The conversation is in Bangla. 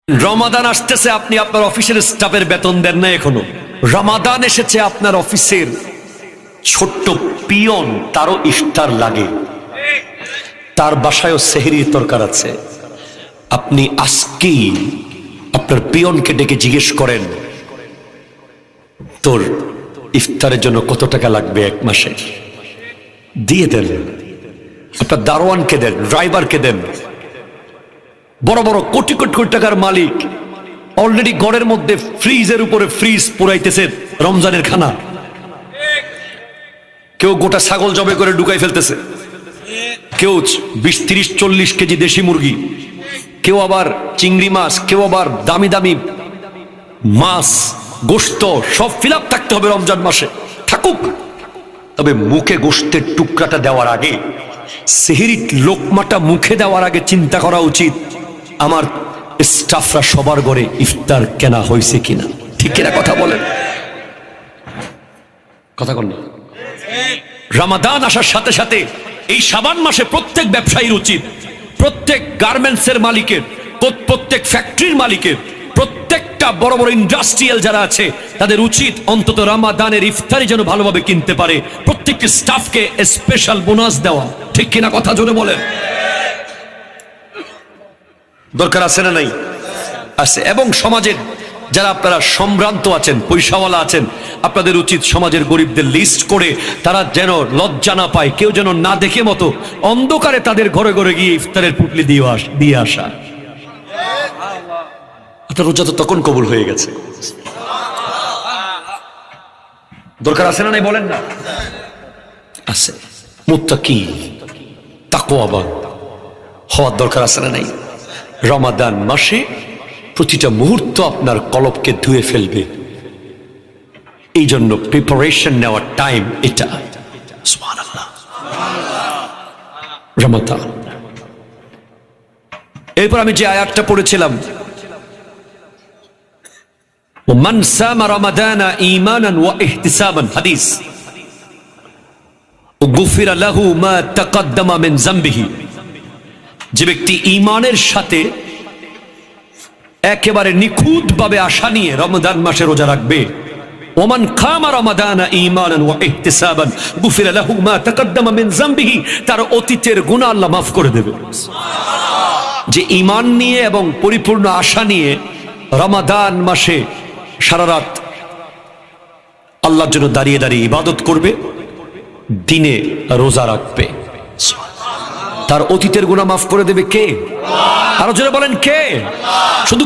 রমাদান আসতেছে, আপনি আপনার অফিসের স্টাফের বেতন দেন না এখনো। রমাদান এসেছে, আপনার অফিসের ছোট্ট পিয়ন, তারও ইফতার লাগে, তার বাসায়ও সেহরির তরকার আছে। আপনি আজকেই আপনার পিয়নকে ডেকে জিজ্ঞেস করেন, তোর ইফতারের জন্য কত টাকা লাগবে এক মাসে, দিয়ে দেন। আপনার দারোয়ানকে দেন, ড্রাইভারকে দেন। বড় বড় কোটি কোটি কোটি টাকার মালিক অলরেডি ঘরের মধ্যে ফ্রিজের উপরে ফ্রিজ পুরাইতেছে রমজানের খানা। কেউ গোটা ছাগল জবে করে ঢুকাই ফেলতেছে, কেউ 20-30-40 কেজি দেশি মুরগি, কেউ আবার চিংড়ি মাছ, কেউ আবার দামি দামি মাছ, গোশত, সব ফিল আপ থাকতে হবে রমজান মাসে। থাকুক, তবে মুখে গোশতের টুকরাটা দেওয়ার আগে, সেহরির লোকমাটা মুখে দেওয়ার আগে চিন্তা করা উচিত, আমার স্টাফরা সবার ঘরে ইফতার কেনা হয়েছে কিনা। ঠিক কিনা কথা বলেন, কথা বল না। রমাদান আসার সাথে সাথে এই শাবান মাসে প্রত্যেক ব্যবসায়ীর উচিত, প্রত্যেক গার্মেন্টসের মালিকের, প্রত্যেক ফ্যাক্টরির মালিকের, প্রত্যেকটা বড় বড় ইন্ডাস্ট্রিয়াল যারা আছে, তাদের উচিত অন্তত রমাদানের ইফতারি যেন ভালোভাবে কিনতে পারে, প্রত্যেকটি স্টাফকে স্পেশাল বোনাস দেওয়া। ঠিক কিনা কথা জোরে বলেন। দরকার আছে না নাই? আছে। এবং সমাজের যারা আপনারা সম্ভ্রান্ত আছেন, পয়সাওয়ালা আছেন, আপনাদের উচিত সমাজের গরিবদের লিস্ট করে তারা যেন লজ্জা না পায়, কেউ যেন না দেখে মতো অন্ধকারে তাদের ঘরে ঘরে গিয়ে ইফতারের পুটলি দিয়ে আসা। আপনার রোজা তো তখন কবুল হয়ে গেছে। দরকার আছে না নাই বলেন না? আছে। মুত্তাকি, তাকওয়াবান হওয়ার দরকার আছে না নাই? রমাদান মাসে প্রতিটা মুহূর্ত আপনার কলবকে ধুয়ে ফেলবে, এই জন্য প্রিপারেশন নেওয়ার টাইম এটা। সুবহানাল্লাহ। রমাদান, এরপর আমি যে আয়াতটা পড়েছিলাম, মান সামা রমাদানা ঈমানান ওয়া ইহতিসাবান, হাদিস, গুফিরা লাহু মা তাকদ্দামা মিন যামবিহি। যে ব্যক্তি ঈমানের সাথে একেবারে নিখুঁতভাবে আশা নিয়ে রমাদান মাসে রোজা রাখবে, ওমান খামা রমাদানা ঈমানান ওয়া ইহতিসাবান গুফিরা লাহু মা তাকদ্দামা মিন যামবিহি, তার অতীতের গুনাহ আল্লাহ মাফ করে দেবে। যে ঈমান নিয়ে এবং পরিপূর্ণ আশা নিয়ে রমাদান মাসে সারা রাত আল্লাহর জন্য দাঁড়িয়ে দাঁড়িয়ে ইবাদত করবে, দিনে রোজা রাখবে, তার অতীতের গুনাহ মাফ করে দেবে কে? আরো জোরে বলেন কে? শুধু